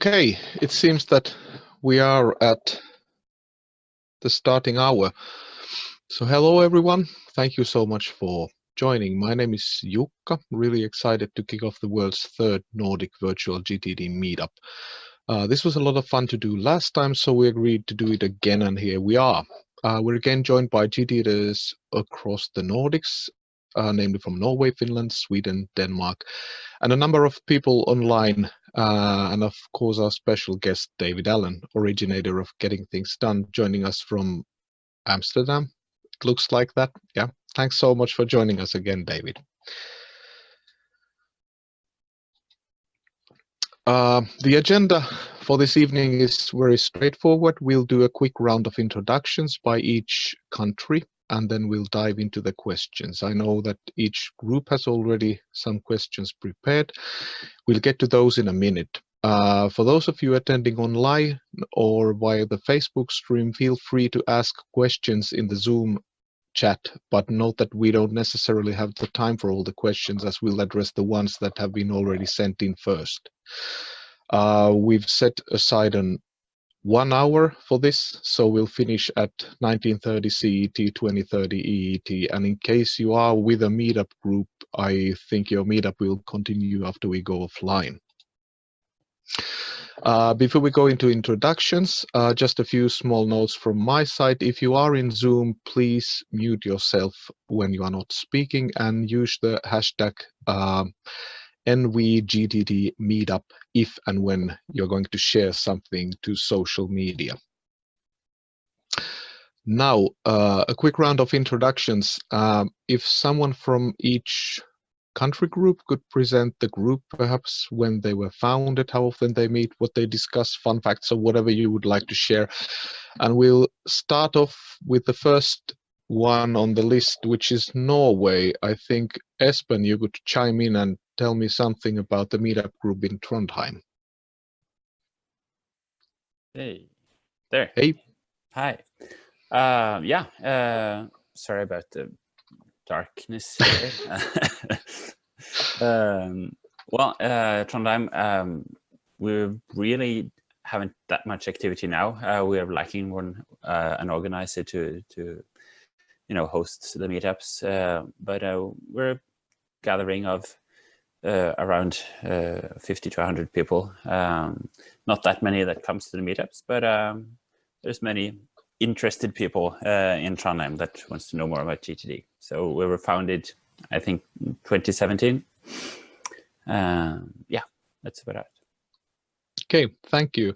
Okay, it seems that we are at the starting hour. So hello everyone, thank you so much for joining. My name is Jukka, really excited to kick off the world's third Nordic virtual GTD Meetup. This was a lot of fun to do last time, so we agreed to do it again, and here we are. We're again joined by GTDers across the Nordics, namely from Norway, Finland, Sweden, Denmark, and a number of people online, and of course our special guest David Allen, originator of Getting Things Done, joining us from Amsterdam. It looks like that. Yeah, thanks so much for joining us again, David. The agenda for this evening is very straightforward. We'll do a quick round of introductions by each country, and then we'll dive into the questions. I know that each group has already some questions prepared. We'll get to those in a minute. For those of you attending online or via the Facebook stream, feel free to ask questions in the Zoom chat, but note that we don't necessarily have the time for all the questions, as we'll address the ones that have been already sent in first. We've set aside 1 hour for this, so we'll finish at 19:30 CET, 20:30 EET, and in case you are with a meetup group, I think your meetup will continue after we go offline. Before we go into introductions, just a few small notes from my side. If you are in Zoom, please mute yourself when you are not speaking and use the hashtag NVGTD Meetup if and when you're going to share something to social media. Now, a quick round of introductions. If someone from each country group could present the group, perhaps when they were founded, how often they meet, what they discuss, fun facts, or whatever you would like to share. And we'll start off with the first one on the list, which is Norway. I think, Espen, you could chime in and tell me something about the meetup group in Trondheim. Hey, there. Hey. Hi. Sorry about the darkness here. Trondheim, we really haven't that much activity now. We are lacking an organizer to host the meetups, but we're gathering of around 50 to 100 people. Not that many that comes to the meetups, but there's many interested people in Trondheim that wants to know more about GTD. So we were founded, I think, 2017. That's about it. Okay, thank you.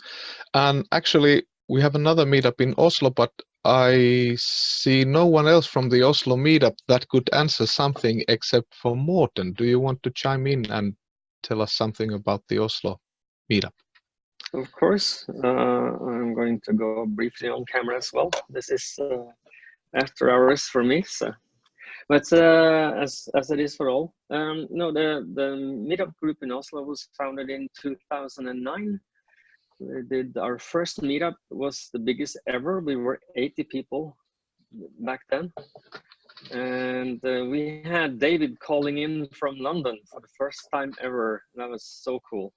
And actually, we have another meetup in Oslo, but I see no one else from the Oslo meetup that could answer something except for Morten. Do you want to chime in and tell us something about the Oslo meetup? Of course. I'm going to go briefly on camera as well. This is after hours for me. So. But as it is for all, no, the meetup group in Oslo was founded in 2009. We did our first meetup, was the biggest ever. We were 80 people back then. And we had David calling in from London for the first time ever. That was so cool.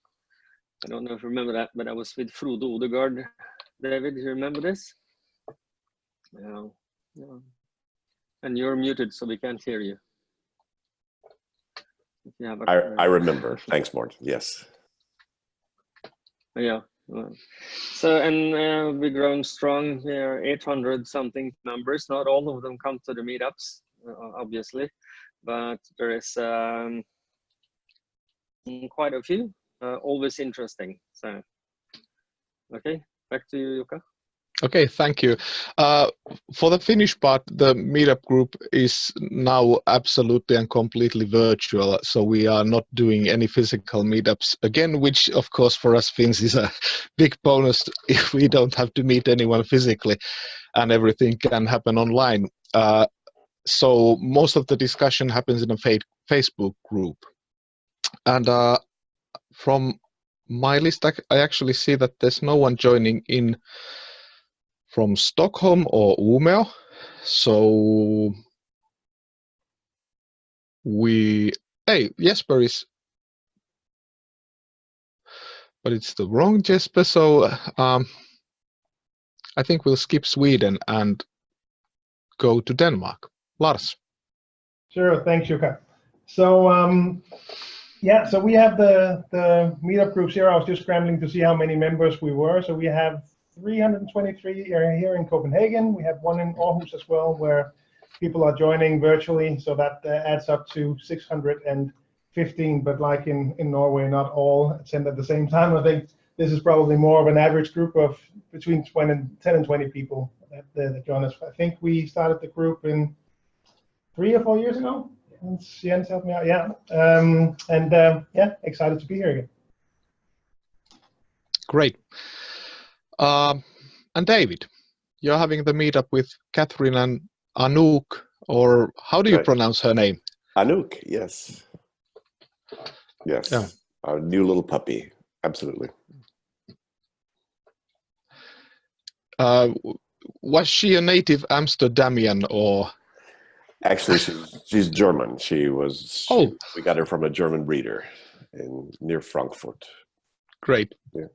I don't know if you remember that, but I was with Frode Odegaard. David, do you remember this? Yeah. And you're muted, so we can't hear you. If you have I remember. Thanks, Mort. Yes. Yeah. So, and we've grown strong here, 800 something members. Not all of them come to the meetups, obviously, but there is quite a few. Always interesting. So, okay, back to you, Jukka. Okay, thank you. For the Finnish part, the meetup group is now absolutely and completely virtual, so we are not doing any physical meetups again, which of course for us Finns is a big bonus if we don't have to meet anyone physically and everything can happen online. So most of the discussion happens in a Facebook group. And from my list, I actually see that there's no one joining in from Stockholm or Umeå. So Jesper is but it's the wrong Jesper. So I think we'll skip Sweden and go to Denmark. Lars. Sure, thanks, Jukka. So yeah, so we have the meetup groups here. I was just scrambling to see how many members we were. So we have 323 here in Copenhagen. We have one in Aarhus as well, where people are joining virtually. So that adds up to 615. But like in Norway, not all attend at the same time. I think this is probably more of an average group of between 10 and 20 people that join us. I think we started the group in 3 or 4 years ago. Jens helped me out, yeah. Yeah, excited to be here again. Great. And David, you're having the meetup with Catherine and Anouk, or how do you pronounce her name? Anouk, yes. Yes, Yeah. Our new little puppy, absolutely. Was she a native Amsterdamian or? Actually, she's German. Oh. We got her from a German breeder near Frankfurt. Great. Yeah.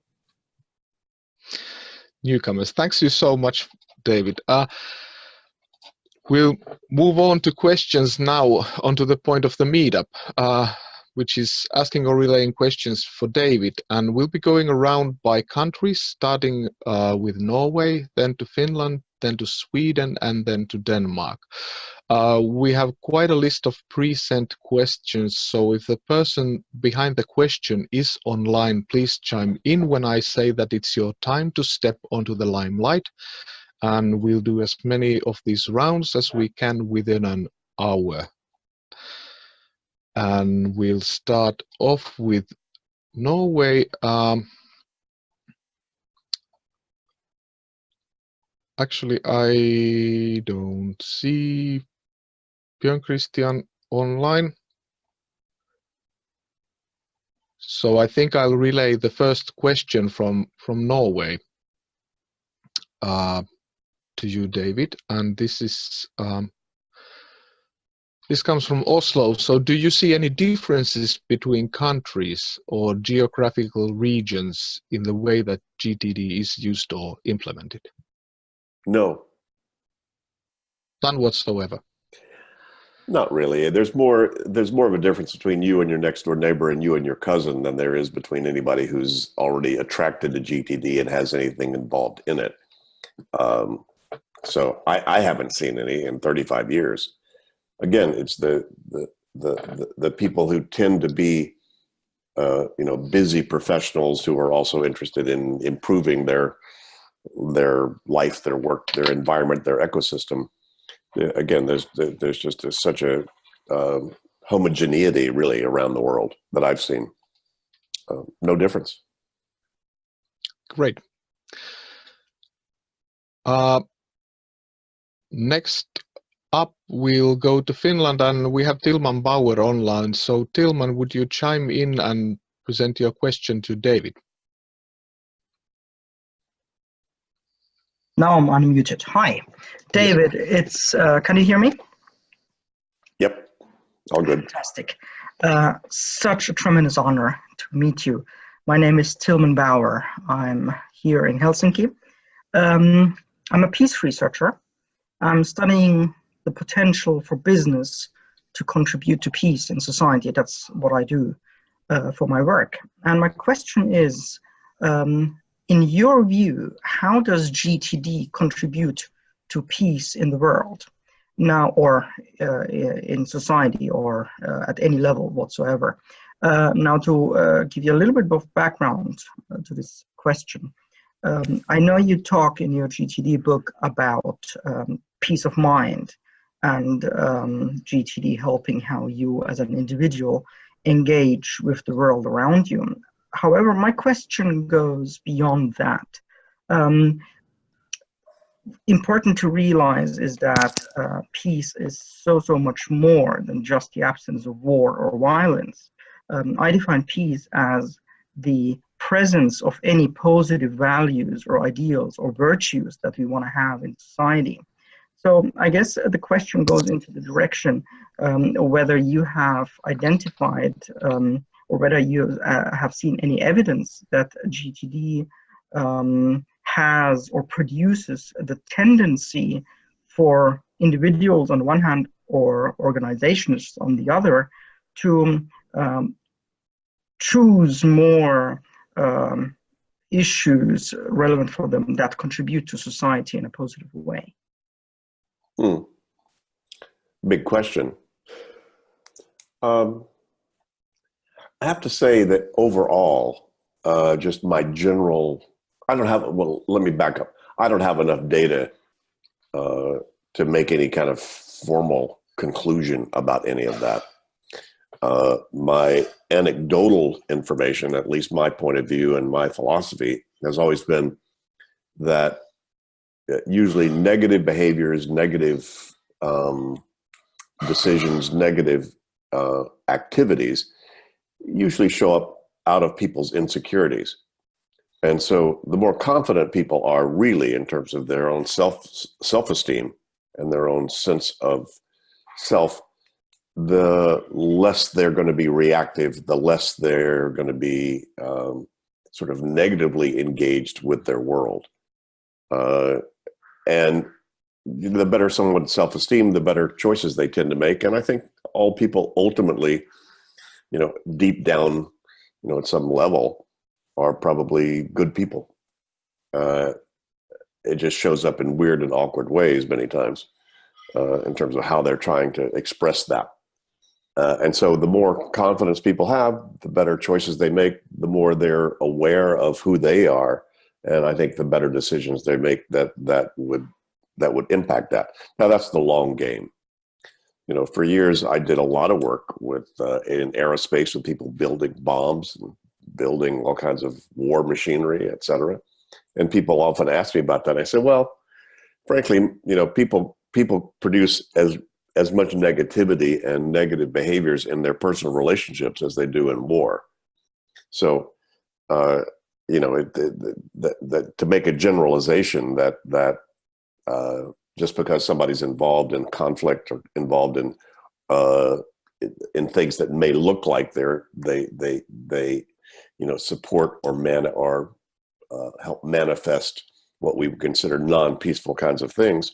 Newcomers, thanks you so much, David. We'll move on to questions now, onto the point of the meetup, which is asking or relaying questions for David. And we'll be going around by countries, starting with Norway, then to Finland, then to Sweden, and then to Denmark. We have quite a list of pre-sent questions, so if the person behind the question is online, please chime in when I say that it's your time to step onto the limelight, and we'll do as many of these rounds as we can within an hour. And we'll start off with Norway. Actually, I don't see Björn Christian online. So I think I'll relay the first question from Norway to you, David. And this is this comes from Oslo. So do you see any differences between countries or geographical regions in the way that GTD is used or implemented? No. None whatsoever. Not really. There's more of a difference between you and your next door neighbor and you and your cousin than there is between anybody who's already attracted to GTD and has anything involved in it. So I haven't seen any in 35 years. Again, it's the people who tend to be busy professionals who are also interested in improving their life, their work, their environment, their ecosystem. Again, there's just such a homogeneity really around the world that I've seen. No difference. Great. Next up, we'll go to Finland, and we have Tilman Bauer online. So Tilman, would you chime in and present your question to David? Now I'm unmuted. Hi, David. It's can you hear me? Yep, all good. Fantastic. Such a tremendous honor to meet you. My name is Tilman Bauer. I'm here in Helsinki. I'm a peace researcher. I'm studying the potential for business to contribute to peace in society. That's what I do for my work. And my question is, in your view, how does GTD contribute to peace in the world now, or in society, or at any level whatsoever? Now, to give you a little bit of background to this question, I know you talk in your GTD book about peace of mind and GTD helping how you as an individual engage with the world around you. However, my question goes beyond that. Important to realize is that peace is so much more than just the absence of war or violence. I define peace as the presence of any positive values or ideals or virtues that we want to have in society. So I guess the question goes into the direction whether you have identified or whether you have seen any evidence that GTD has or produces the tendency for individuals on one hand or organizations on the other to choose more issues relevant for them that contribute to society in a positive way. Big question. I have to say that overall, just my general, well, let me back up. I don't have enough data to make any kind of formal conclusion about any of that. My anecdotal information, at least my point of view and my philosophy, has always been that usually negative behaviors, negative decisions, negative activities usually show up out of people's insecurities. And so the more confident people are really in terms of their own self-esteem and their own sense of self, the less they're going to be reactive, the less they're going to be sort of negatively engaged with their world. And the better someone's self-esteem, the better choices they tend to make. And I think all people ultimately, deep down, at some level, are probably good people. It just shows up in weird and awkward ways many times in terms of how they're trying to express that. And so the more confidence people have, the better choices they make, the more they're aware of who they are. And I think the better decisions they make that would impact that. Now that's the long game. For years I did a lot of work with in aerospace with people building bombs and building all kinds of war machinery, et cetera. And people often ask me about that. I said, well, frankly, people produce as much negativity and negative behaviors in their personal relationships as they do in war. So, to make a generalization that just because somebody's involved in conflict or involved in things that may look like they support or help manifest what we would consider non-peaceful kinds of things,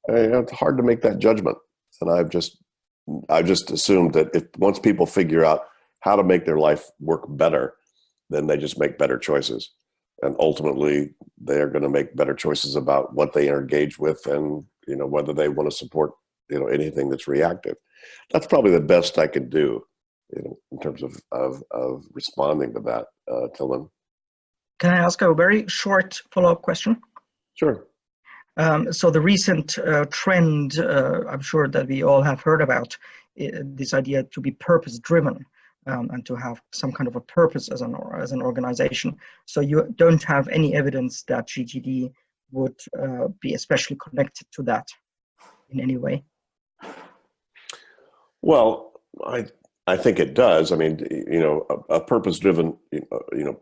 it's hard to make that judgment. And I've just assumed that if once people figure out how to make their life work better, then they just make better choices. And ultimately, they're going to make better choices about what they engage with and, whether they want to support, anything that's reactive. That's probably the best I could do, in terms of responding to that, Tillman. Can I ask a very short follow-up question? Sure. So the recent trend, I'm sure that we all have heard about, this idea to be purpose-driven. And to have some kind of a purpose as an organization. So you don't have any evidence that GTD would be especially connected to that in any way? Well, I think it does. I mean, a purpose-driven,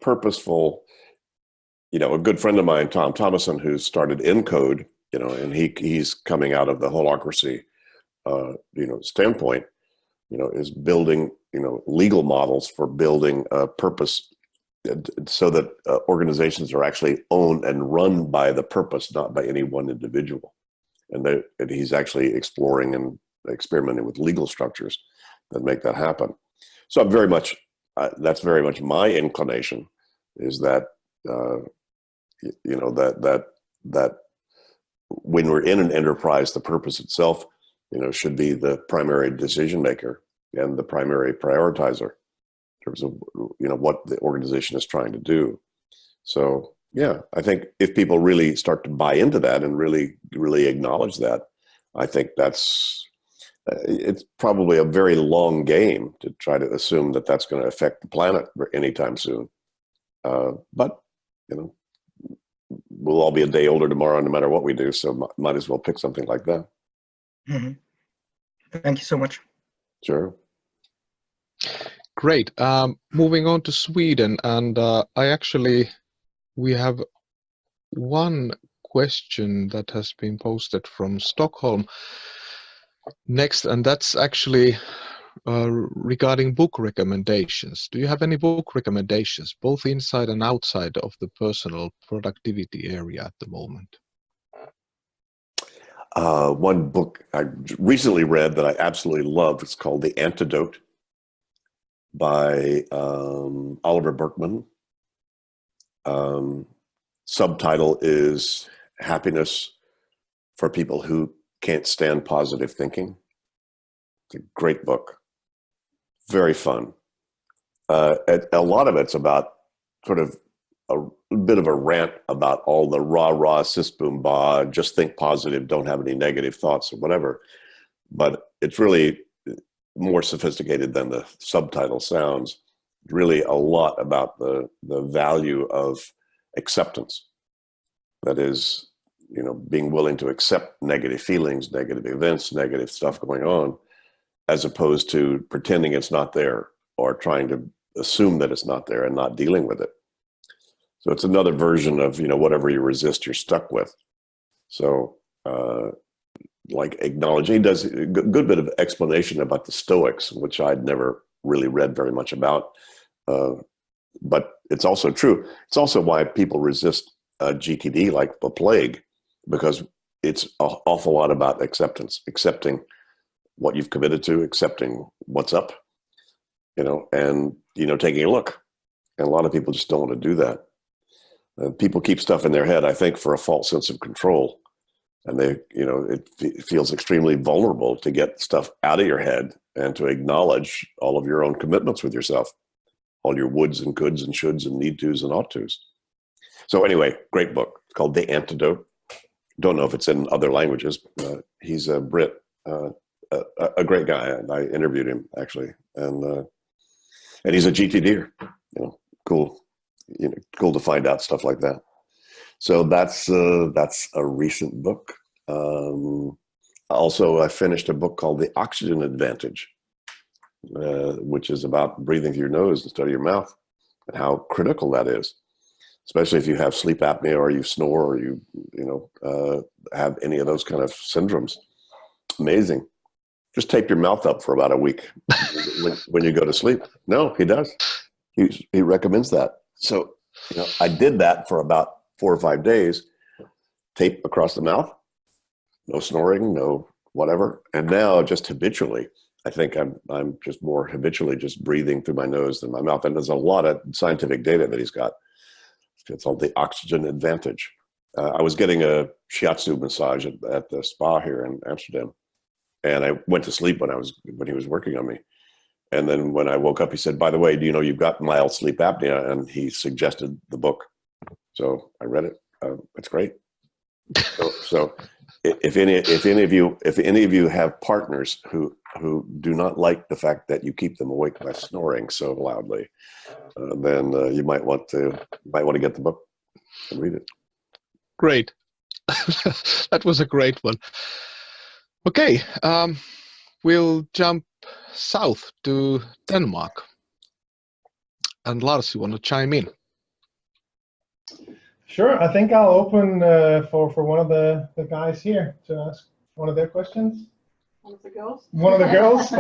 purposeful, a good friend of mine, Tom Thomason, who started Encode, and he's coming out of the holacracy, standpoint, is building, legal models for building a purpose so that organizations are actually owned and run by the purpose, not by any one individual. And he's actually exploring and experimenting with legal structures that make that happen. So I'm very much, that's very much my inclination, is that, that when we're in an enterprise, the purpose itself, should be the primary decision maker and the primary prioritizer in terms of, what the organization is trying to do. So, yeah, I think if people really start to buy into that and really acknowledge that, I think it's probably a very long game to try to assume that that's going to affect the planet anytime soon. But, we'll all be a day older tomorrow no matter what we do, so might as well pick something like that. Mm-hmm. Thank you so much. Sure. Great. Moving on to Sweden, and we have one question that has been posted from Stockholm next, and that's actually regarding book recommendations. Do you have any book recommendations, both inside and outside of the personal productivity area at the moment? One book I recently read that I absolutely love, it's called The Antidote by Oliver Burkeman. Subtitle is Happiness for People Who Can't Stand Positive Thinking. It's a great book. Very fun. A lot of it's about sort of a bit of a rant about all the rah, sis, boom, bah, just think positive, don't have any negative thoughts or whatever. But it's really more sophisticated than the subtitle sounds. Really a lot about the value of acceptance. That is, you know, being willing to accept negative feelings, negative events, negative stuff going on, as opposed to pretending it's not there or trying to assume that it's not there and not dealing with it. So it's another version of, you know, whatever you resist, you're stuck with. So like acknowledging, he does a good bit of explanation about the Stoics, which I'd never really read very much about. But it's also true. It's also why people resist GTD like the plague, because it's an awful lot about acceptance, accepting what you've committed to, accepting what's up, you know, and, you know, taking a look. And a lot of people just don't want to do that. People keep stuff in their head, I think, for a false sense of control. And they, you know, it feels extremely vulnerable to get stuff out of your head and to acknowledge all of your own commitments with yourself, all your woulds and coulds and shoulds and need tos and ought tos. So anyway, great book. It's called The Antidote. Don't know if it's in other languages. He's a Brit, a great guy. I interviewed him actually, and he's a GTDer. You know, cool. You know, cool to find out stuff like that. So that's a recent book. Also, I finished a book called The Oxygen Advantage, which is about breathing through your nose instead of your mouth, and how critical that is, especially if you have sleep apnea or you snore or you have any of those kind of syndromes. Amazing. Just tape your mouth up for about a week when you go to sleep. No, he does. He recommends that. So, you know, I did that for about 4 or 5 days, tape across the mouth, no snoring, no whatever. And now just habitually, I think I'm just more habitually just breathing through my nose than my mouth. And there's a lot of scientific data that he's got. It's called The Oxygen Advantage. I was getting a shiatsu massage at the spa here in Amsterdam. And I went to sleep when he was working on me. And then when I woke up, he said, by the way, do you know you've got mild sleep apnea? And he suggested the book. So I read it. It's great. So if any of you have partners who do not like the fact that you keep them awake by snoring so loudly, then you might want to get the book and read it. Great. That was a great one. Okay, we'll jump south to Denmark. And Lars, you want to chime in? Sure, I think I'll open for one of the guys here to ask one of their questions. One of the girls? One of the girls?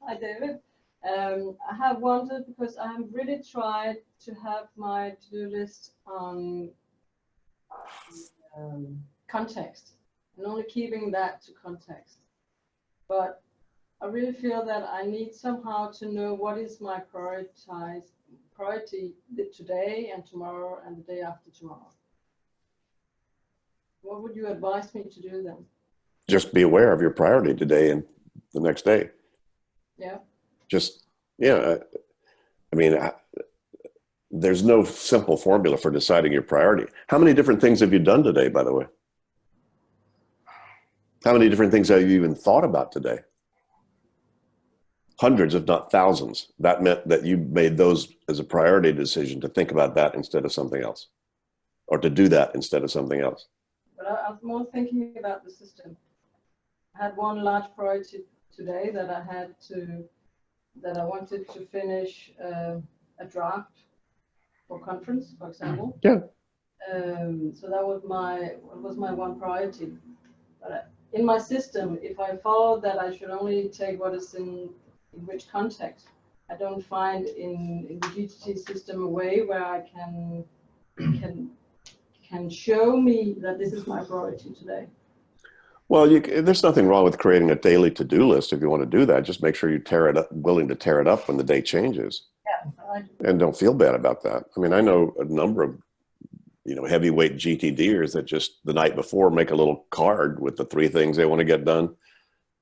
Hi, David. I have wondered, because I have really tried to have my to-do list on context, and only keeping that to context. But I really feel that I need somehow to know what is my priority today and tomorrow and the day after tomorrow. What would you advise me to do then? Just be aware of your priority today and the next day. Yeah. Just, yeah. I mean, there's no simple formula for deciding your priority. How many different things have you done today, by the way? How many different things have you even thought about today? Hundreds, if not thousands. That meant that you made those as a priority decision to think about that instead of something else, or to do that instead of something else. But I was more thinking about the system. I had one large priority today that I wanted to finish a draft for conference, for example. Yeah. So that was my one priority. But in my system, if I follow that I should only take what is in which context, I don't find in the GTD system a way where I can show me that this is my priority today. Well, there's nothing wrong with creating a daily to-do list if you want to do that. Just make sure you tear it up, willing to tear it up when the day changes. Yeah, and don't feel bad about that. I mean, I know a number of, heavyweight GTDers that just the night before make a little card with the 3 things they want to get done,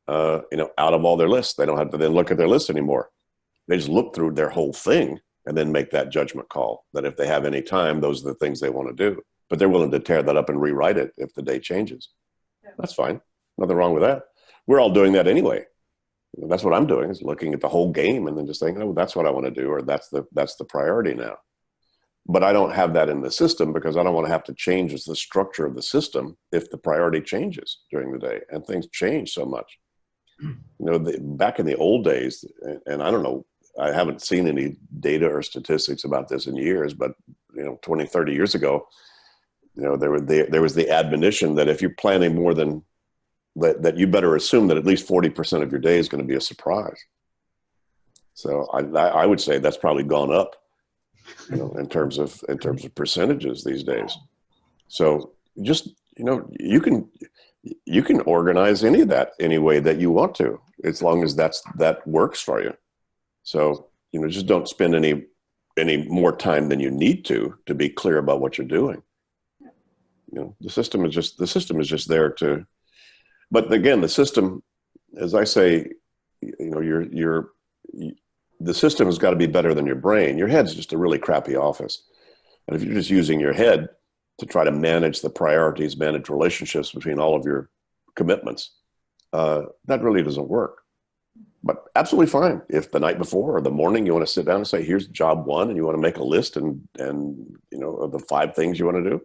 out of all their lists. They don't have to then look at their list anymore. They just look through their whole thing and then make that judgment call that if they have any time, those are the things they want to do. But they're willing to tear that up and rewrite it if the day changes. Yeah. That's fine. Nothing wrong with that. We're all doing that anyway. That's what I'm doing, is looking at the whole game and then just saying, oh, that's what I want to do, or that's the priority now. But I don't have that in the system because I don't want to have to change the structure of the system if the priority changes during the day, and things change so much. Back in the old days, and I don't know, I haven't seen any data or statistics about this in years, but 20, 30 years ago, there was the admonition that if you're planning more than that, you better assume that at least 40% of your day is going to be a surprise. So I would say that's probably gone up, in terms of percentages these days. So just you can organize any of that any way that you want to, as long as that works for you. So just don't spend any more time than you need to be clear about what you're doing. The system is just there to. But again, the system, as I say, the system has got to be better than your brain. Your head's just a really crappy office. And if you're just using your head to try to manage the priorities, manage relationships between all of your commitments, that really doesn't work. But absolutely fine. If the night before or the morning you want to sit down and say, here's job 1, and you want to make a list and of the 5 things you want to do,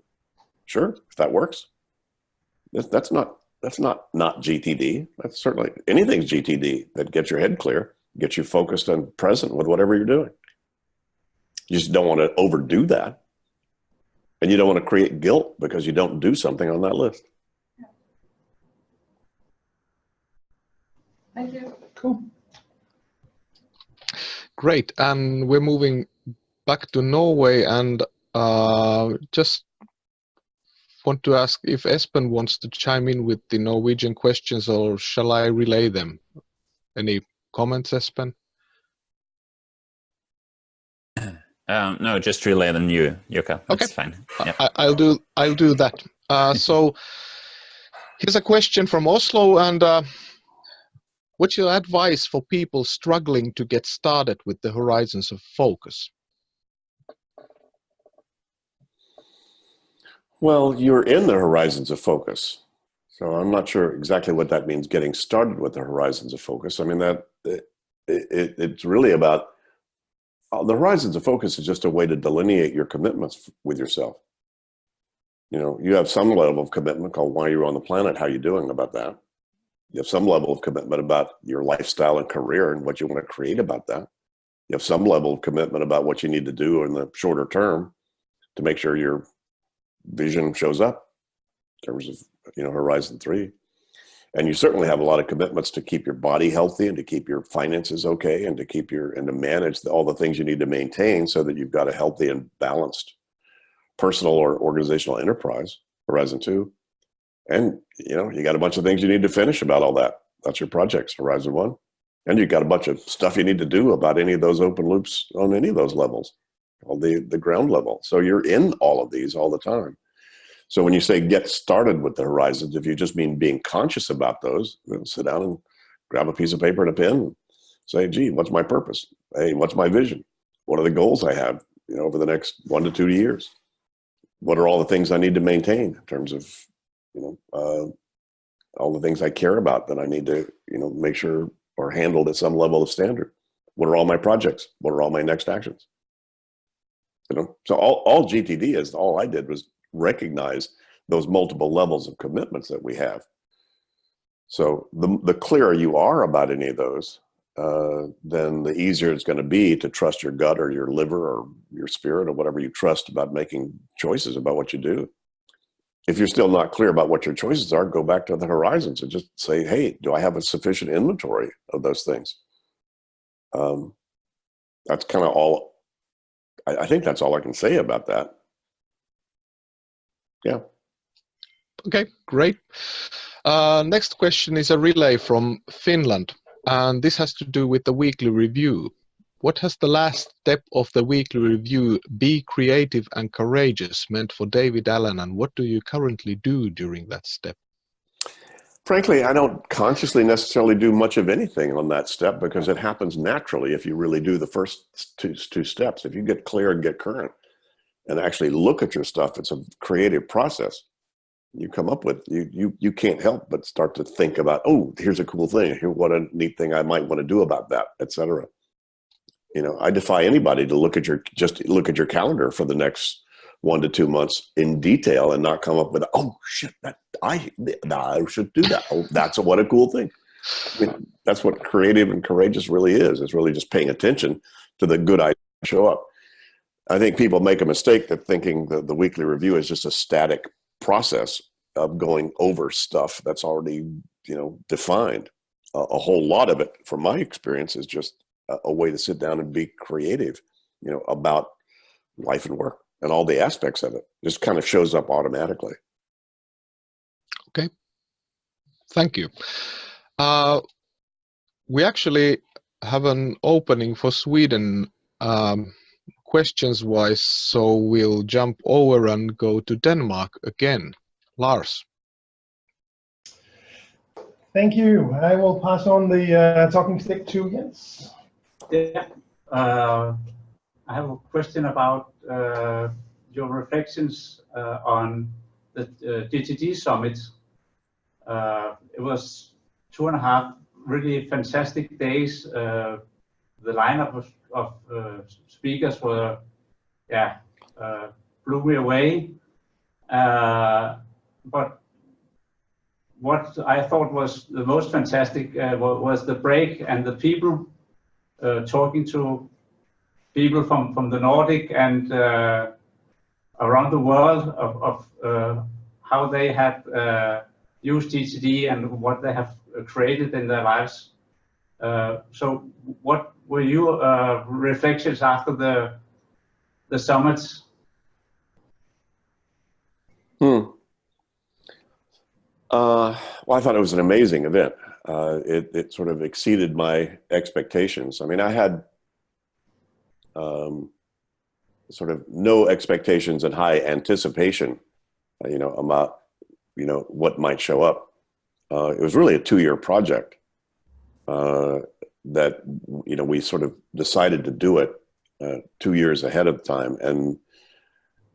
sure, if that works. That's not GTD. That's certainly, anything's GTD that gets your head clear, gets you focused and present with whatever you're doing. You just don't want to overdo that. And you don't want to create guilt because you don't do something on that list. Thank you. Cool. Great. And we're moving back to Norway, and just want to ask if Espen wants to chime in with the Norwegian questions, or shall I relay them? Any comments, Espen? No, just relay them, Jukka. That's fine. Yep. I'll do that. So here's a question from Oslo, and what's your advice for people struggling to get started with the horizons of focus? Well, you're in the horizons of focus. So I'm not sure exactly what that means, getting started with the horizons of focus. I mean, it's really about, the horizons of focus is just a way to delineate your commitments with yourself. You have some level of commitment called why you're on the planet, how you're doing about that. You have some level of commitment about your lifestyle and career and what you want to create about that. You have some level of commitment about what you need to do in the shorter term to make sure your vision shows up in terms of, Horizon 3. And you certainly have a lot of commitments to keep your body healthy and to keep your finances okay and to manage all the things you need to maintain so that you've got a healthy and balanced personal or organizational enterprise, Horizon 2. And, you got a bunch of things you need to finish about all that. That's your projects, Horizon 1. And you've got a bunch of stuff you need to do about any of those open loops on any of those levels, all the ground level. So you're in all of these all the time. So when you say get started with the horizons, if you just mean being conscious about those, sit down and grab a piece of paper and a pen and say, gee, what's my purpose? Hey, what's my vision? What are the goals I have, over the next 1 to 2 years? What are all the things I need to maintain in terms of, all the things I care about that I need to, make sure are handled at some level of standard? What are all my projects? What are all my next actions? So all GTD is, all I did was recognize those multiple levels of commitments that we have. So the clearer you are about any of those, then the easier it's going to be to trust your gut or your liver or your spirit or whatever you trust about making choices about what you do. if you're still not clear about what your choices are, go back to the horizons and just say, hey, do I have a sufficient inventory of those things? That's kind of all, I think that's all I can say about that. Yeah. Okay, great. Next question is a relay from Finland, and this has to do with the weekly review. What has the last step of the weekly review, Be Creative and Courageous, meant for David Allen, and what do you currently do during that step? Frankly, I don't consciously necessarily do much of anything on that step because it happens naturally if you really do the first two steps. If you get clear and get current and actually look at your stuff, it's a creative process. You come up with, you can't help but start to think about, oh, here's a cool thing. Here, what a neat thing I might want to do about that, etc. You know, I defy anybody to just look at your calendar for the next 1 to 2 months in detail and not come up with, oh shit, I should do that. Oh, what a cool thing. I mean, that's what creative and courageous really is. It's really just paying attention to the good ideas that show up. I think people make a mistake that thinking the weekly review is just a static process of going over stuff that's already, you know, defined. A whole lot of it, from my experience, is just a way to sit down and be creative, you know, about life and work and all the aspects of it. Just kind of shows up automatically. Okay, thank you. We actually have an opening for Sweden questions-wise, so we'll jump over and go to Denmark again. Lars. Thank you. I will pass on the talking stick to Jens. Yeah, I have a question about your reflections on the GTD summit. It was 2.5 really fantastic days. The lineup of speakers were, blew me away. But what I thought was the most fantastic was the break and the people. Talking to people from the Nordic and around the world of how they have used GTD and what they have created in their lives. So what were your reflections after the summits? Well, I thought it was an amazing event. It sort of exceeded my expectations. I mean, I had sort of no expectations and high anticipation, you know, about, you know, what might show up. It was really a 2-year project that, you know, we sort of decided to do it 2 years ahead of time. And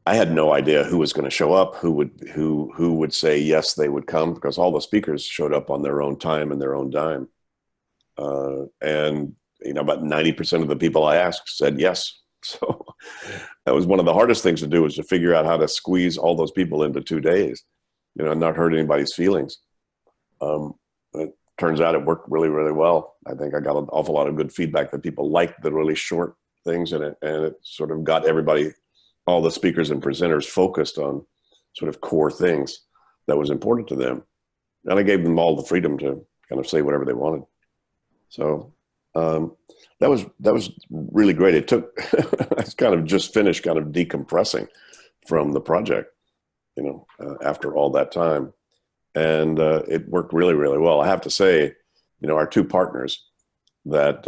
I had no idea who was going to show up, who would say yes, they would come, because all the speakers showed up on their own time and their own dime. And, you know, about 90% of the people I asked said yes. So that was one of the hardest things to do, was to figure out how to squeeze all those people into 2 days, you know, and not hurt anybody's feelings. It turns out it worked really, really well. I think I got an awful lot of good feedback that people liked the really short things in it, and it sort of got everybody, all the speakers and presenters, focused on sort of core things that was important to them. And I gave them all the freedom to kind of say whatever they wanted. So that was really great. It took, I kind of just finished kind of decompressing from the project, you know, after all that time. And it worked really, really well. I have to say, you know, our 2 partners that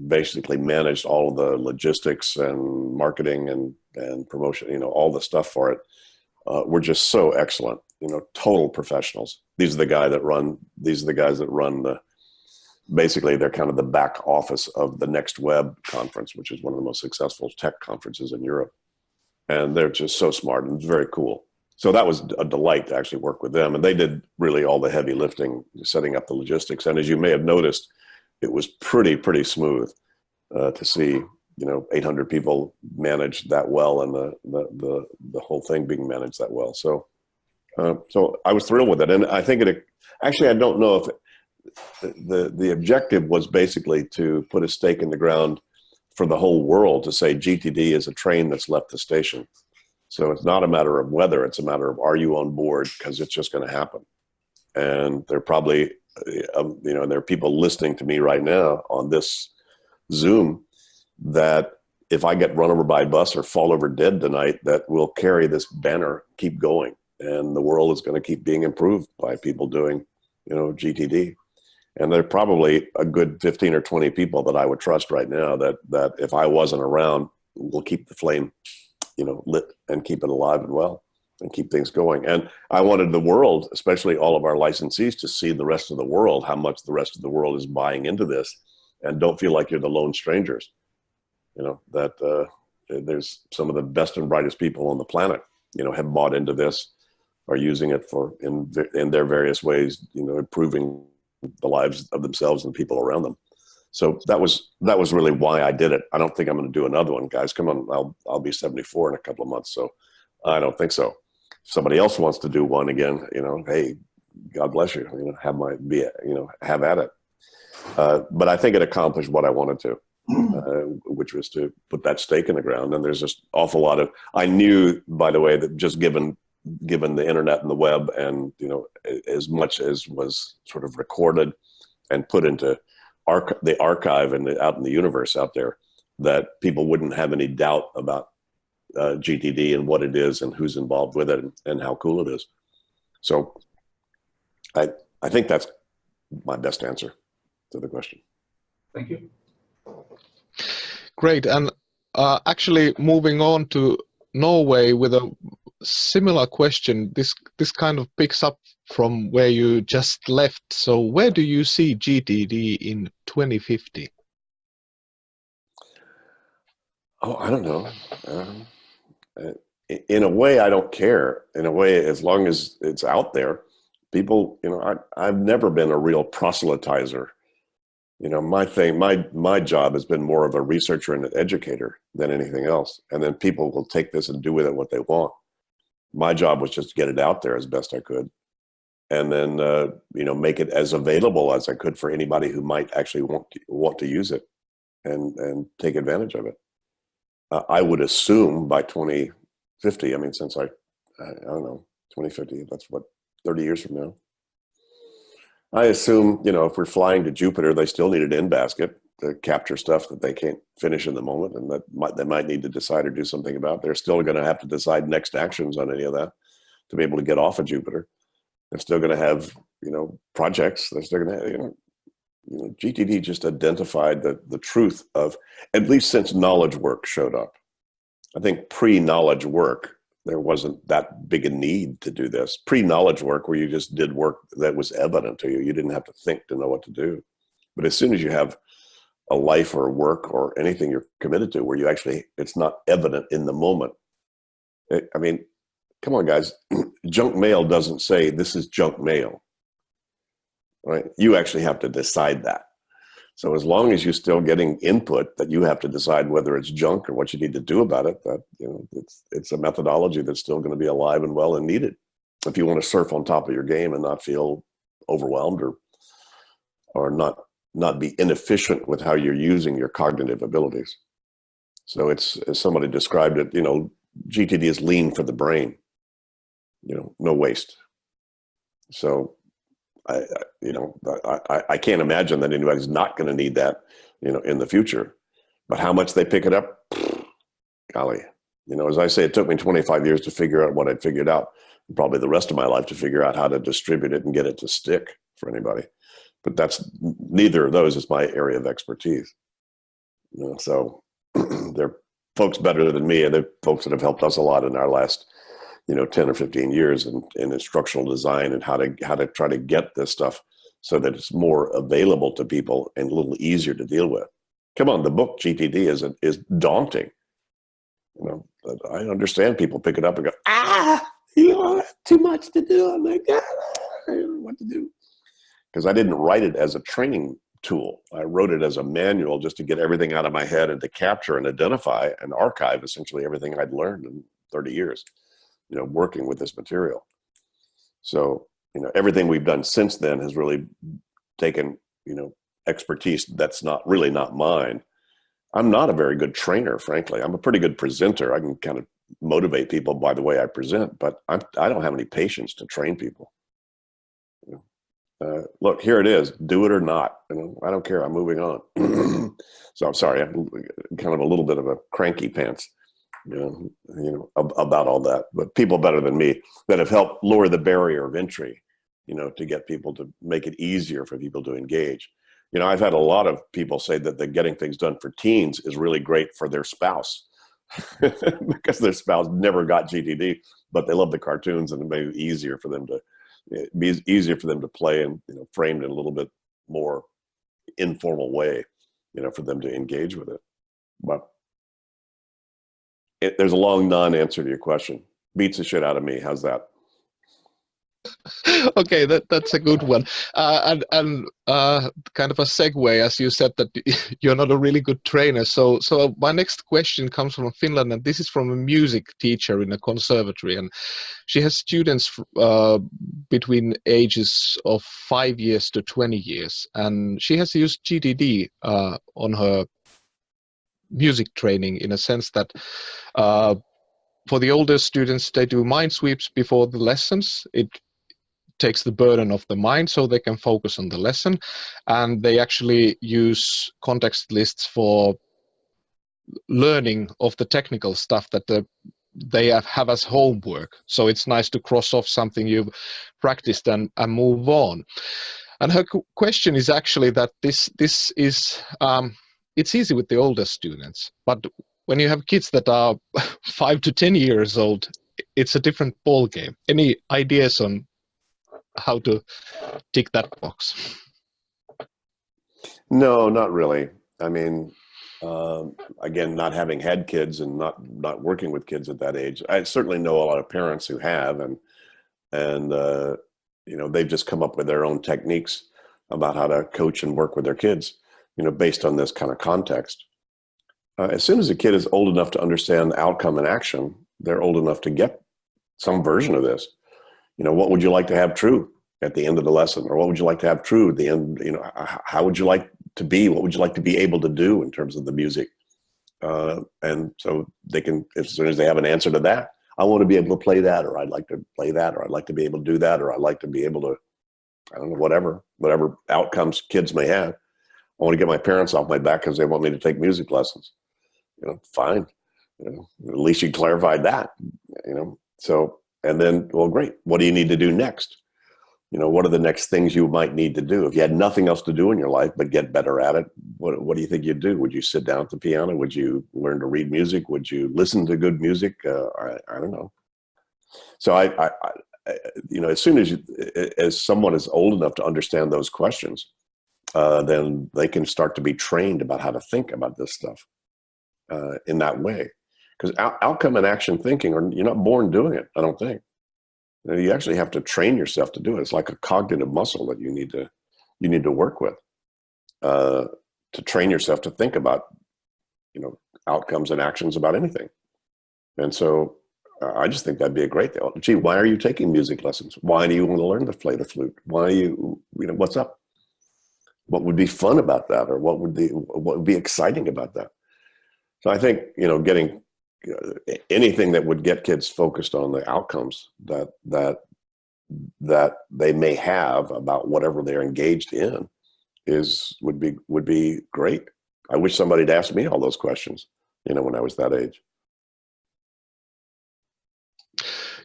basically managed all of the logistics and marketing and promotion, you know, all the stuff for it, were just so excellent, you know, total professionals. These are the guys that run the, basically they're kind of the back office of the Next Web conference, which is one of the most successful tech conferences in Europe. And they're just so smart and very cool. So that was a delight to actually work with them. And they did really all the heavy lifting, setting up the logistics. And as you may have noticed, it was pretty smooth to see, you know, 800 people managed that well, and the whole thing being managed that well. So so I was thrilled with it. And I think actually, I don't know if the objective was basically to put a stake in the ground for the whole world to say GTD is a train that's left the station. So it's not a matter of whether, it's a matter of are you on board, because it's just going to happen. And there are probably, there are people listening to me right now on this Zoom that if I get run over by a bus or fall over dead tonight, that will carry this banner, keep going. And the world is going to keep being improved by people doing, GTD. And there are probably a good 15 or 20 people that I would trust right now that if I wasn't around, will keep the flame, lit and keep it alive and well and keep things going. And I wanted the world, especially all of our licensees, to see the rest of the world, how much the rest of the world is buying into this, and don't feel like you're the lone strangers. That there's some of the best and brightest people on the planet, have bought into this, are using it in their various ways, improving the lives of themselves and the people around them. So that was really why I did it. I don't think I'm going to do another one, guys. Come on, I'll be 74 in a couple of months, so I don't think so. If somebody else wants to do one again, hey, God bless you. Have at it. But I think it accomplished what I wanted to, which was to put that stake in the ground. And there's just awful lot of. I knew, by the way, that just given the internet and the web, and as much as was sort of recorded and put into the archive and out in the universe out there, that people wouldn't have any doubt about GTD and what it is and who's involved with it and how cool it is. So I think that's my best answer to the question. Thank you. Great. And actually moving on to Norway with a similar question, this kind of picks up from where you just left. So where do you see GTD in 2050? Oh, I don't know. In a way, I don't care. In a way, as long as it's out there, people, I've never been a real proselytizer. My job has been more of a researcher and an educator than anything else. And then people will take this and do with it what they want. My job was just to get it out there as best I could. And then, make it as available as I could for anybody who might actually want to use it and take advantage of it. I would assume by 2050, since I don't know, 2050, that's what, 30 years from now. I assume, if we're flying to Jupiter, they still need an in-basket to capture stuff that they can't finish in the moment, and they might need to decide or do something about. They're still going to have to decide next actions on any of that to be able to get off of Jupiter. They're still going to have, projects. They're still going to have, GTD just identified the truth of, at least since knowledge work showed up. I think pre-knowledge work, there wasn't that big a need to do this. Pre-knowledge work, where you just did work that was evident to you. You didn't have to think to know what to do. But as soon as you have a life or work or anything you're committed to where you actually, it's not evident in the moment. Come on, guys. Junk mail doesn't say this is junk mail, right? You actually have to decide that. So as long as you're still getting input that you have to decide whether it's junk or what you need to do about it, that it's a methodology that's still going to be alive and well and needed if you want to surf on top of your game and not feel overwhelmed or not be inefficient with how you're using your cognitive abilities. So it's, as somebody described it, GTD is lean for the brain, no waste. So I can't imagine that anybody's not going to need that, in the future. But how much they pick it up, golly, as I say, it took me 25 years to figure out what I'd figured out, and probably the rest of my life to figure out how to distribute it and get it to stick for anybody. But neither of those is my area of expertise. So there are folks better than me, and they're folks that have helped us a lot in our last 10 or 15 years in instructional design and how to try to get this stuff so that it's more available to people and a little easier to deal with. Come on, the book GTD is daunting. I understand people pick it up and go, too much to do. I'm like, I don't know what to do. Because I didn't write it as a training tool. I wrote it as a manual just to get everything out of my head and to capture and identify and archive essentially everything I'd learned in 30 years. Working with this material. So, everything we've done since then has really taken, expertise that's not mine. I'm not a very good trainer, frankly. I'm a pretty good presenter. I can kind of, motivate people by the way I present, but I don't have any patience to train people. Look, here it is. Do it or not. I don't care. I'm moving on. So I'm sorry. I'm kind of a little bit of a cranky pants, about all that. But people better than me that have helped lower the barrier of entry, to get people to make it easier for people to engage. I've had a lot of people say that the getting things done for teens is really great for their spouse because their spouse never got GTD, but they love the cartoons and it made it easier for them to. It'd be easier for them to play and framed in a little bit more informal way, for them to engage with it. But there's a long non-answer to your question. Beats the shit out of me. How's that? Okay, that's a good one. And kind of a segue, as you said that you're not a really good trainer. So my next question comes from Finland, and this is from a music teacher in a conservatory, and she has students between ages of 5 years to 20 years, and she has used GTD on her music training in a sense that for the older students, they do mind sweeps before the lessons. It takes the burden off the mind so they can focus on the lesson, and they actually use context lists for learning of the technical stuff that they have as homework. So it's nice to cross off something you've practiced and move on. And her question is actually that this is it's easy with the older students, but when you have kids that are 5 to 10 years old, it's a different ball game. Any ideas on how to tick that box? No, not really. I mean, again, not having had kids and not working with kids at that age, I certainly know a lot of parents who have, and they've just come up with their own techniques about how to coach and work with their kids, based on this kind of context. As soon as a kid is old enough to understand outcome and action, they're old enough to get some version of this. What would you like to have true at the end of the lesson? Or what would you like to have true at the end? How would you like to be? What would you like to be able to do in terms of the music? And so they can, as soon as they have an answer to that, I want to be able to play that, or I'd like to play that, or I'd like to be able to do that, or I'd like to be able to, I don't know, whatever outcomes kids may have. I want to get my parents off my back because they want me to take music lessons. Fine. At least you clarified that, So, and then, well, great. What do you need to do next? What are the next things you might need to do? If you had nothing else to do in your life but get better at it, what do you think you'd do? Would you sit down at the piano? Would you learn to read music? Would you listen to good music? I don't know. So I as soon as someone is old enough to understand those questions, then they can start to be trained about how to think about this stuff in that way. Because outcome and action thinking, you're not born doing it, I don't think. You actually have to train yourself to do it. It's like a cognitive muscle that you need to work with to train yourself to think about, outcomes and actions about anything. And so I just think that'd be a great thing. Gee, why are you taking music lessons? Why do you want to learn to play the flute? Why do you what's up? What would be fun about that? Or what would be exciting about that? So I think, getting anything that would get kids focused on the outcomes that they may have about whatever they're engaged in would be great. I wish somebody had asked me all those questions, when I was that age.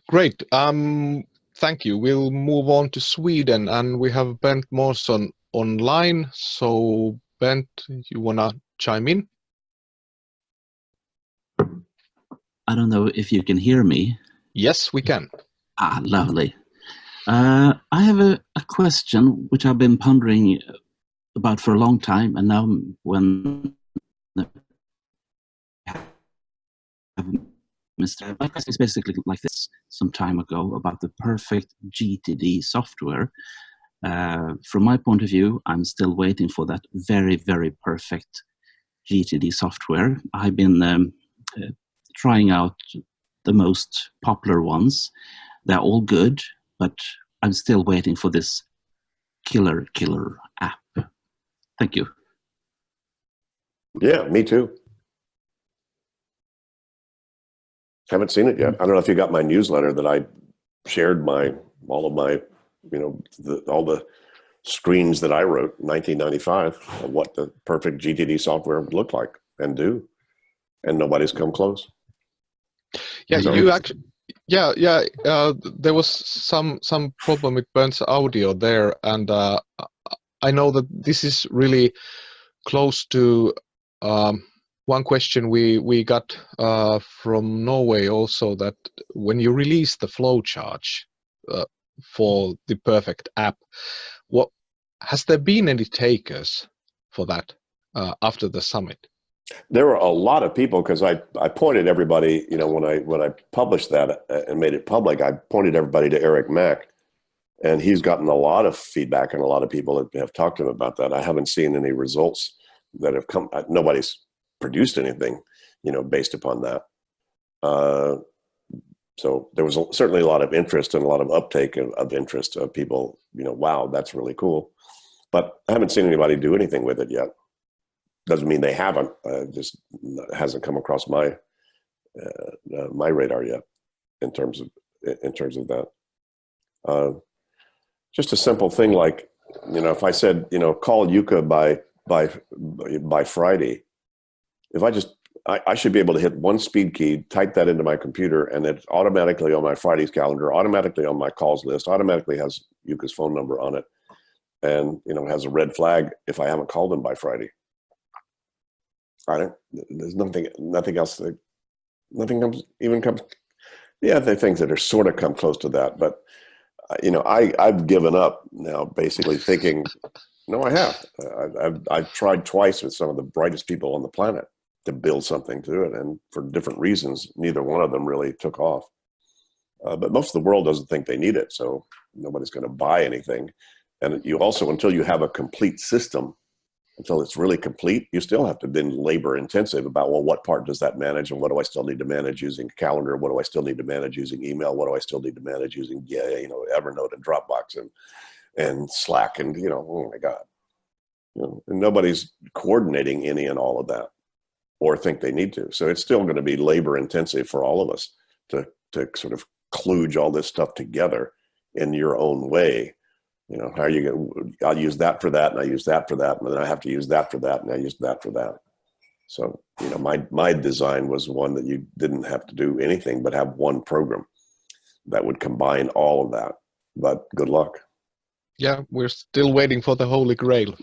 Great. Thank you. We'll move on to Sweden, and we have Bent Månsson online. So Bent, you wanna chime in? I don't know if you can hear me. Yes, we can. Lovely. I have a question which I've been pondering about for a long time, and now when my question is basically like this: some time ago about the perfect GTD software. From my point of view, I'm still waiting for that very, very perfect GTD software. I've been trying out the most popular ones. They're all good, but I'm still waiting for this killer app. Thank you. Yeah, me too. Haven't seen it yet. I don't know if you got my newsletter that I shared all of my, all the screens that I wrote in 1995 of what the perfect GTD software would look like and do, and nobody's come close. Yeah, So, you actually. Yeah, there was some problem with Bernd's audio there, and I know that this is really close to one question we got from Norway also, that when you release the flowchart for the perfect app, what has there been any takers for that after the summit? there were a lot of people, because I pointed everybody, when I published that and made it public, I pointed everybody to Eric Mack, and he's gotten a lot of feedback, and a lot of people have talked to him about that. I haven't seen any results that have come. Nobody's produced anything, based upon that. So there was certainly a lot of interest and a lot of uptake of interest of people, wow, that's really cool. But I haven't seen anybody do anything with it yet. Doesn't mean they haven't. Just hasn't come across my my radar yet in terms of that. Just a simple thing like, if I said, call Yuka by Friday, if I should be able to hit one speed key, type that into my computer, and it's automatically on my Friday's calendar, automatically on my calls list, automatically has Yuka's phone number on it, and has a red flag if I haven't called him by Friday. There's nothing else. Nothing comes. Yeah, there are things that are sort of come close to that, but I've given up now, basically thinking, no, I have. I've tried twice with some of the brightest people on the planet to build something to it, and for different reasons, neither one of them really took off. But most of the world doesn't think they need it, so nobody's going to buy anything. And you also, until you have a complete system, until it's really complete, you still have to then labor intensive about, well, what part does that manage, and what do I still need to manage using calendar? What do I still need to manage using email? What do I still need to manage using Evernote and Dropbox and Slack, and oh my God, and nobody's coordinating any and all of that, or think they need to. So it's still going to be labor intensive for all of us to sort of kludge all this stuff together in your own way. How are you going to, I'll use that for that, and I use that for that, and then I have to use that for that, and I use that for that. So, my design was one that you didn't have to do anything but have one program that would combine all of that. But good luck. Yeah, we're still waiting for the Holy Grail.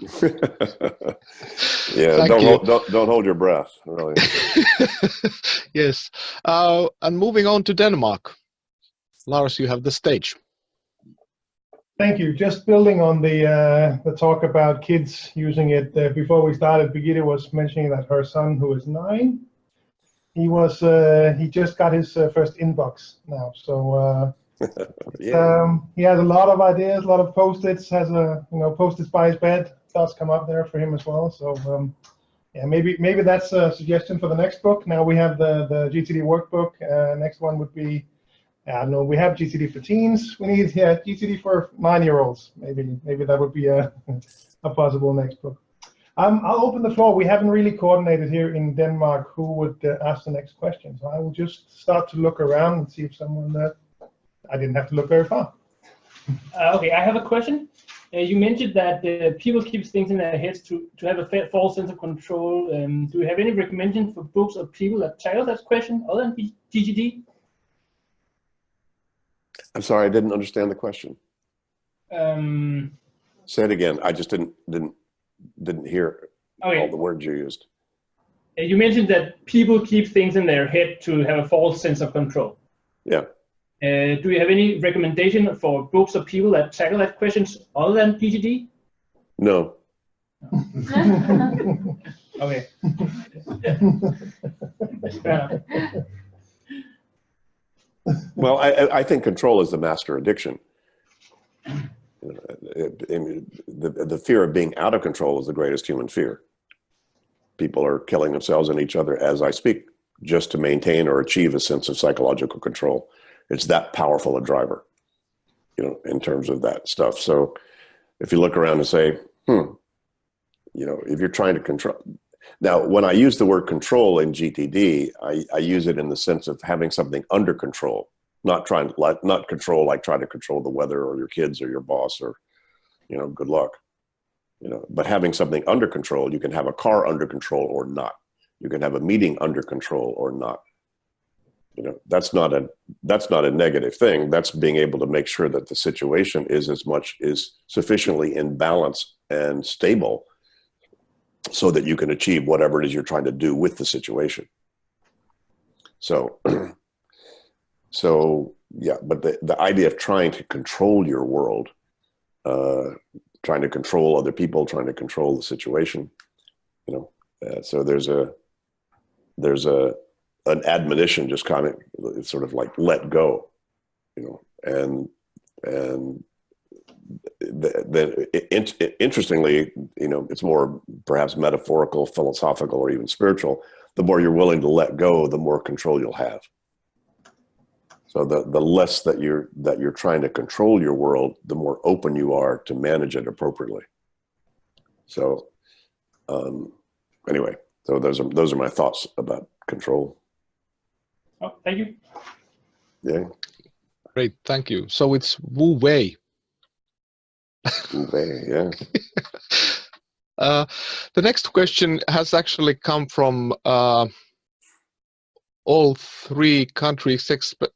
Yeah, don't hold your breath, really. Yes. And moving on to Denmark. Lars, you have the stage. Thank you. Just building on the talk about kids using it. Before we started, Birgitte was mentioning that her son, who is 9, he just got his first inbox now. So yeah. he has a lot of ideas, a lot of post-its. Has post-its by his bed. Thoughts come up there for him as well. So yeah, maybe that's a suggestion for the next book. Now we have the GTD workbook. Next one would be, I don't know, we have GTD for teens. We need GTD for 9-year-olds. Maybe that would be a possible next book. I'll open the floor. We haven't really coordinated here in Denmark who would ask the next question. So I will just start to look around and see if someone I didn't have to look very far. Okay, I have a question. You mentioned that people keep things in their heads to have a false sense of control. Do you have any recommendation for books or people that tackle that question other than GTD? I'm sorry, I didn't understand the question. Say it again. I just didn't hear all the words you used. You mentioned that people keep things in their head to have a false sense of control. Yeah. Do you have any recommendation for books or people that tackle that questions other than GTD? No. Okay. Well, I think control is the master addiction. The fear of being out of control is the greatest human fear. People are killing themselves and each other as I speak, just to maintain or achieve a sense of psychological control. It's that powerful a driver, in terms of that stuff. So if you look around and say, if you're trying to control, Now, when I use the word control in GTD, I use it in the sense of having something under control, not control like trying to control the weather or your kids or your boss or, you know, good luck, you know, but having something under control. You can have a car under control or not. You can have a meeting under control or not. You know, that's not a negative thing. That's being able to make sure that the situation is sufficiently in balance and stable so that you can achieve whatever it is you're trying to do with the situation. So, yeah, but the idea of trying to control your world, trying to control other people, trying to control the situation, you know, so there's an admonition, just kind of sort of like let go, you know, and then interestingly, you know, it's more perhaps metaphorical, philosophical, or even spiritual. The more you're willing to let go, the more control you'll have. So the less that you're trying to control your world, the more open you are to manage it appropriately. So anyway, so those are my thoughts about control. Oh, thank you. Yeah. Great, thank you. So it's Wu Wei. Wu Wei, yeah. The next question has actually come from all three countries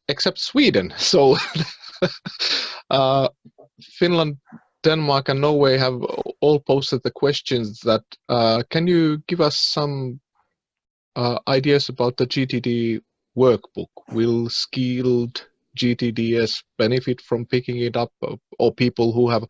except Sweden. So Finland, Denmark, and Norway have all posted the questions that can you give us some ideas about the GTD workbook? Will skilled GTDs benefit from picking it up, or people who have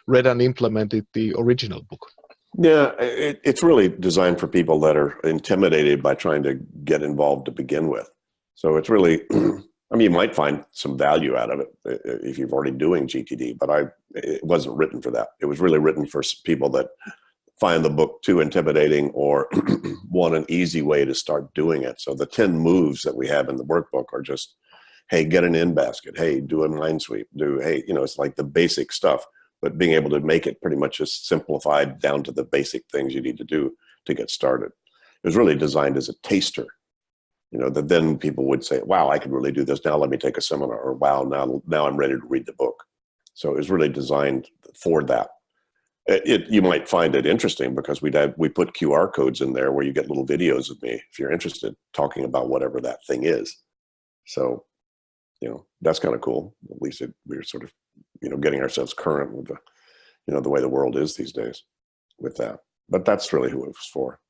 read and implemented the original book? Yeah, it's really designed for people that are intimidated by trying to get involved to begin with. So it's really, I mean, you might find some value out of it if you're already doing GTD, but it wasn't written for that. It was really written for people that find the book too intimidating or want an easy way to start doing it. So the 10 moves that we have in the workbook are just, hey, get an in basket. Hey, do a mind sweep. Hey, you know, it's like the basic stuff, but being able to make it pretty much just simplified down to the basic things you need to do to get started. It was really designed as a taster, you know, that then people would say, wow, I can really do this. Now let me take a seminar, or wow, now I'm ready to read the book. So it was really designed for that. You might find it interesting because we put QR codes in there where you get little videos of me, if you're interested, talking about whatever that thing is. So, you know, that's kind of cool. At least we're sort of, you know, getting ourselves current with the, you know, the way the world is these days with that. But that's really who it was for.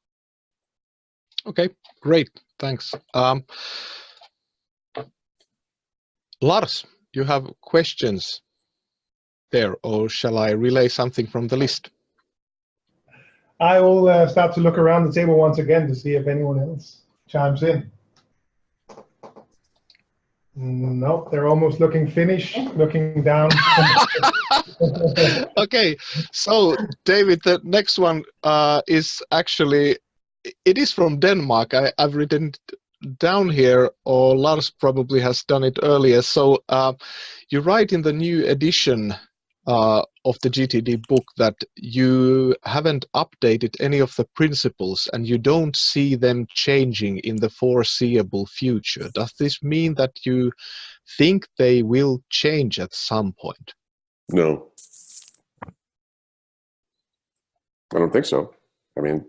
Okay, great, thanks. Lars, you have questions there, or shall I relay something from the list? I will start to look around the table once again to see if anyone else chimes in. Nope, they're almost looking Finnish, looking down. Okay, so David, the next one is actually, it is from Denmark. I've written it down here, or Lars probably has done it earlier. So you write in the new edition of the GTD book that you haven't updated any of the principles and you don't see them changing in the foreseeable future. Does this mean that you think they will change at some point? No, I don't think so. I mean,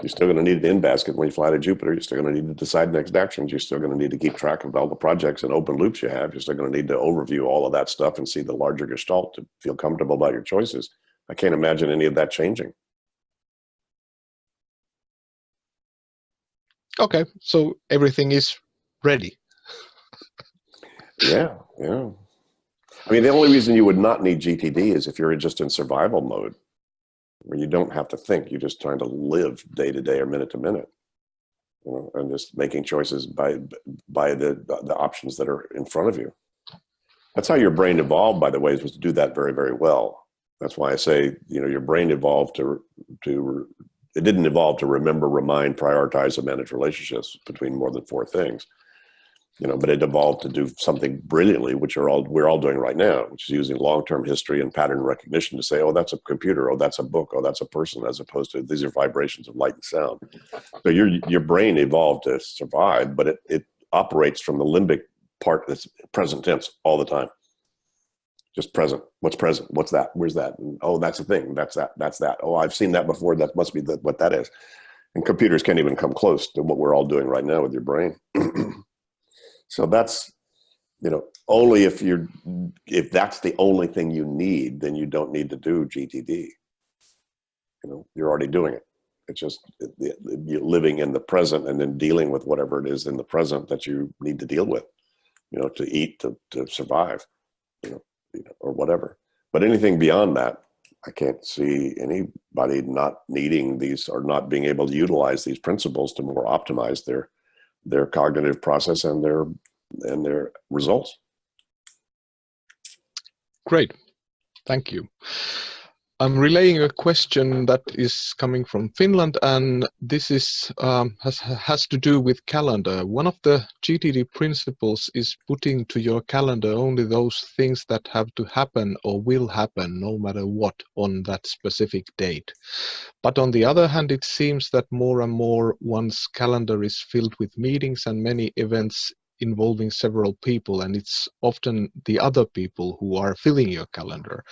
you're still going to need an in basket when you fly to Jupiter. You're still going to need to decide next actions. You're still going to need to keep track of all the projects and open loops you have. You're still going to need to overview all of that stuff and see the larger gestalt to feel comfortable about your choices. I can't imagine any of that changing. Okay, so everything is ready. Yeah. I mean, the only reason you would not need GTD is if you're just in survival mode, where you don't have to think. You're just trying to live day to day or minute to minute, you know, and just making choices by the options that are in front of you. That's how your brain evolved, by the way, was to do that very, very well. That's why I say, you know, your brain evolved it didn't evolve to remember, remind, prioritize, and manage relationships between more than 4 things. but it evolved to do something brilliantly, which we're all doing right now, which is using long-term history and pattern recognition to say, oh, that's a computer, oh, that's a book, oh, that's a person, as opposed to these are vibrations of light and sound. So your brain evolved to survive, but it operates from the limbic part that's present tense all the time. Just present. What's present? What's that? Where's that? And, oh, that's a thing. That's that. That's that. Oh, I've seen that before. That must be what that is. And computers can't even come close to what we're all doing right now with your brain. So that's, only if that's the only thing you need, then you don't need to do GTD. You're already doing it. It's just you're living in the present and then dealing with whatever it is in the present that you need to deal with, to eat, to survive, or whatever. But anything beyond that, I can't see anybody not needing these or not being able to utilize these principles to more optimize their cognitive process and their results. Great, thank you. I'm relaying a question that is coming from Finland, and this is has to do with calendar. One of the GTD principles is putting to your calendar only those things that have to happen or will happen no matter what on that specific date. But on the other hand, it seems that more and more one's calendar is filled with meetings and many events involving several people, and it's often the other people who are filling your calendar.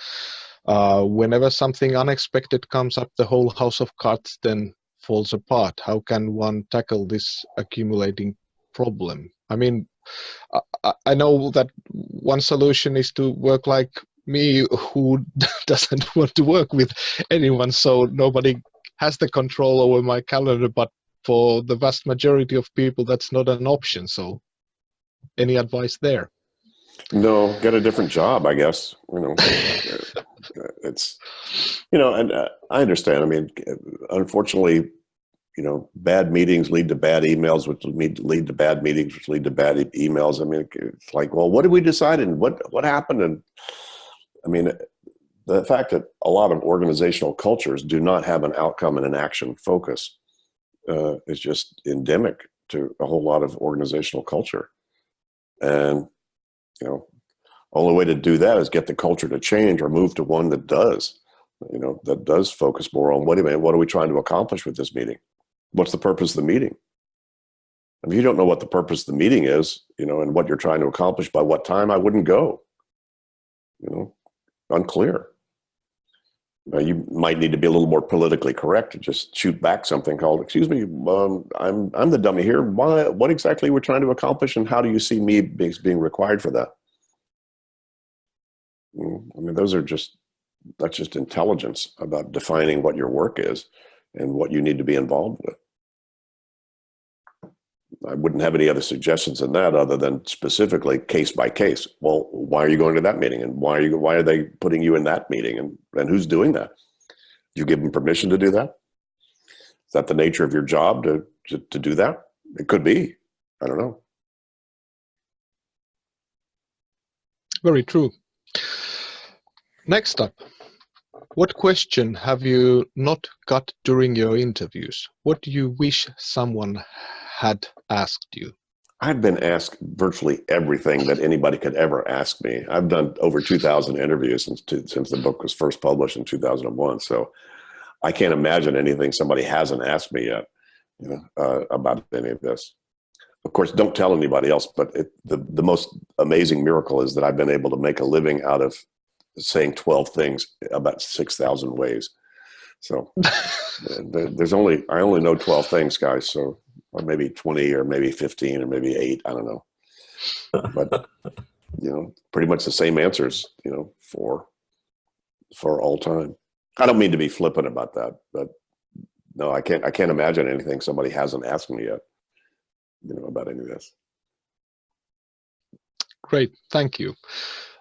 Whenever something unexpected comes up, the whole house of cards then falls apart. How can one tackle this accumulating problem? I mean, I know that one solution is to work like me, who doesn't want to work with anyone, so nobody has the control over my calendar, but for the vast majority of people, that's not an option. So any advice there? No, get a different job, I guess. It's, and I understand. I mean, unfortunately, bad meetings lead to bad emails, which lead to bad meetings, which lead to bad emails. I mean, it's like, well, what did we decide and what happened? And I mean, the fact that a lot of organizational cultures do not have an outcome and an action focus is just endemic to a whole lot of organizational culture. And, only way to do that is get the culture to change or move to one that does, that does focus more on what are we trying to accomplish with this meeting? What's the purpose of the meeting? If you don't know what the purpose of the meeting is, and what you're trying to accomplish by what time, I wouldn't go. Unclear. Now, you might need to be a little more politically correct to just shoot back something called, excuse me, I'm the dummy here. What exactly we're trying to accomplish, and how do you see me being required for that? I mean, that's just intelligence about defining what your work is and what you need to be involved with. I wouldn't have any other suggestions than that, other than specifically case by case. Well, why are you going to that meeting, and why are they putting you in that meeting, and who's doing that? You give them permission to do that? Is that the nature of your job to do that? It could be. I don't know. Very true. Next up, what question have you not got during your interviews? What do you wish someone had asked you? I've been asked virtually everything that anybody could ever ask me. I've done over 2,000 interviews since the book was first published in 2001. So I can't imagine anything somebody hasn't asked me yet, about any of this. Of course, don't tell anybody else, but the most amazing miracle is that I've been able to make a living out of saying 12 things about 6,000 ways. So I only know 12 things, guys. So, or maybe 20 or maybe 15 or maybe 8, I don't know. But, pretty much the same answers, for all time. I don't mean to be flippant about that, but no, I can't imagine anything somebody hasn't asked me yet, about any of this. Great, thank you.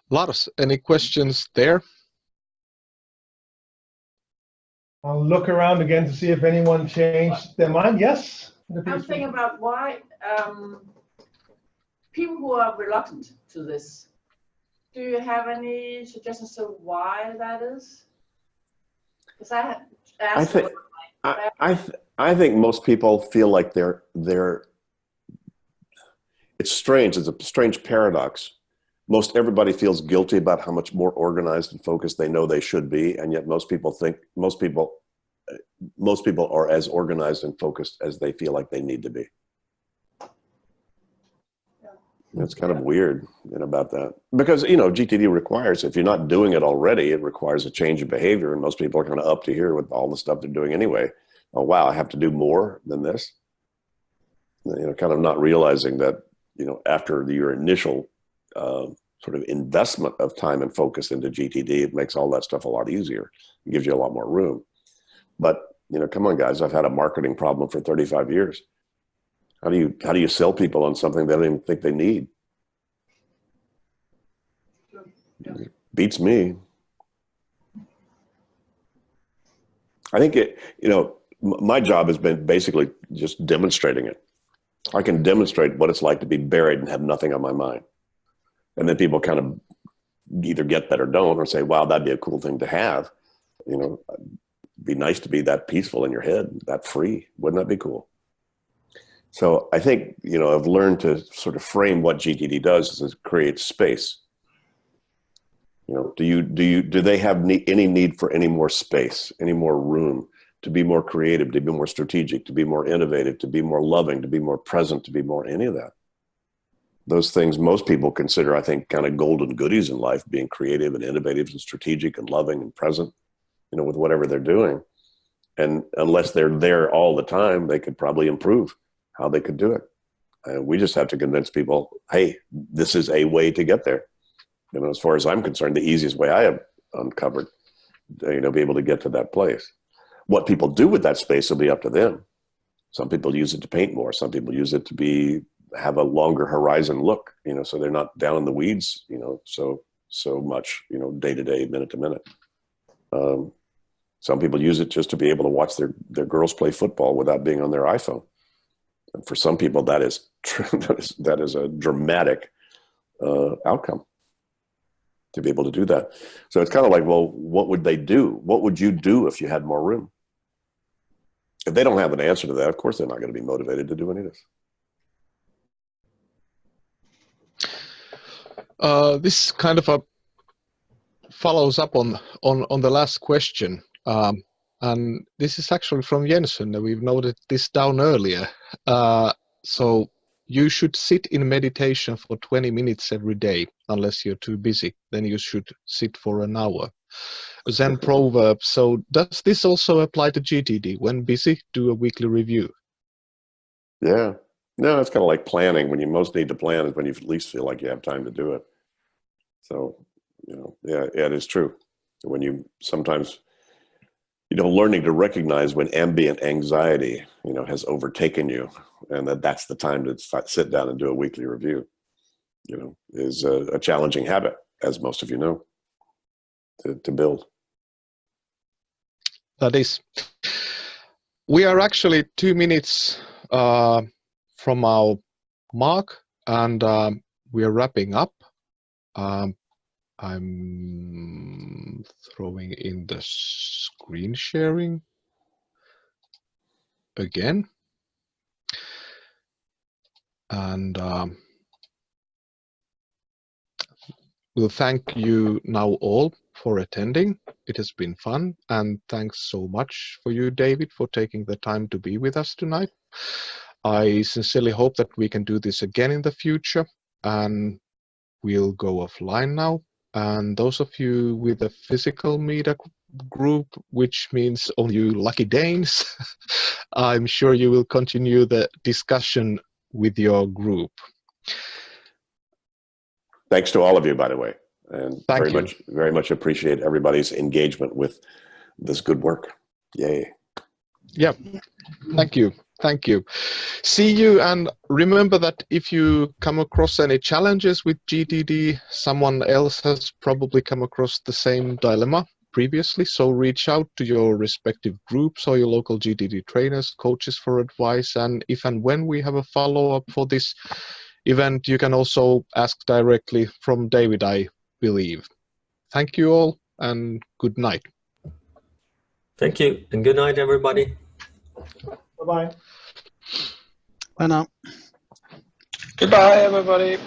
Lars, any questions there? I'll look around again to see if anyone changed their mind. Yes? I'm thinking about why people who are reluctant to this. Do you have any suggestions of why that is? Because I think most people feel like it's strange. It's a strange paradox. Most everybody feels guilty about how much more organized and focused they know they should be, and yet most people are as organized and focused as they feel like they need to be. It's kind of weird about that, because GTD requires, if you're not doing it already, it requires a change of behavior, and most people are kind of up to here with all the stuff they're doing anyway. Oh wow, I have to do more than this. Kind of not realizing that after your initial sort of investment of time and focus into GTD, it makes all that stuff a lot easier. It gives you a lot more room. But come on, guys, I've had a marketing problem for 35 years. How do you sell people on something they don't even think they need? Beats me. I think my job has been basically just demonstrating it. I can demonstrate what it's like to be buried and have nothing on my mind. And then people kind of either get that or don't, or say, wow, that'd be a cool thing to have. It'd be nice to be that peaceful in your head, that free. Wouldn't that be cool? So I think, I've learned to sort of frame what GTD does is it creates space. Do they have any need for any more space, any more room to be more creative, to be more strategic, to be more innovative, to be more loving, to be more present, to be more any of that? Those things most people consider, I think, kind of golden goodies in life, being creative and innovative and strategic and loving and present, with whatever they're doing. And unless they're there all the time, they could probably improve how they could do it. And we just have to convince people, hey, this is a way to get there. As far as I'm concerned, the easiest way I have uncovered, be able to get to that place. What people do with that space will be up to them. Some people use it to paint more. Some people use it to have a longer horizon look, so they're not down in the weeds, so much, day to day, minute to minute. Some people use it just to be able to watch their girls play football without being on their iPhone. And for some people, that is a dramatic outcome, to be able to do that. So it's kind of like, well, what would they do? What would you do if you had more room? If they don't have an answer to that, of course, they're not going to be motivated to do any of this. This kind of follows up on the last question. And this is actually from Jensen. We've noted this down earlier. So you should sit in meditation for 20 minutes every day, unless you're too busy. Then you should sit for an hour. Zen proverb. So does this also apply to GTD? When busy, do a weekly review. Yeah. No, it's kind of like planning. When you most need to plan is when you at least feel like you have time to do it. So, yeah, it is true. When you sometimes, learning to recognize when ambient anxiety, has overtaken you, and that's the time to sit down and do a weekly review, is a challenging habit, as most of you know, to build. That is. We are actually 2 minutes from our mark, and we are wrapping up. I'm throwing in the screen sharing again. And we'll thank you now all for attending. It has been fun, and thanks so much for you, David, for taking the time to be with us tonight. I sincerely hope that we can do this again in the future, and we'll go offline now. And those of you with a physical meetup group, which means only you lucky Danes, I'm sure you will continue the discussion with your group. Thanks to all of you, by the way, and Thank you. very much appreciate everybody's engagement with this good work. Yay. Yeah, thank you. Thank you. See you, and remember that if you come across any challenges with GTD, someone else has probably come across the same dilemma previously, so reach out to your respective groups or your local GTD trainers, coaches for advice, and if and when we have a follow-up for this event, you can also ask directly from David, I believe. Thank you all, and good night. Thank you, and good night, everybody. Bye-bye. Bye now. Goodbye, everybody.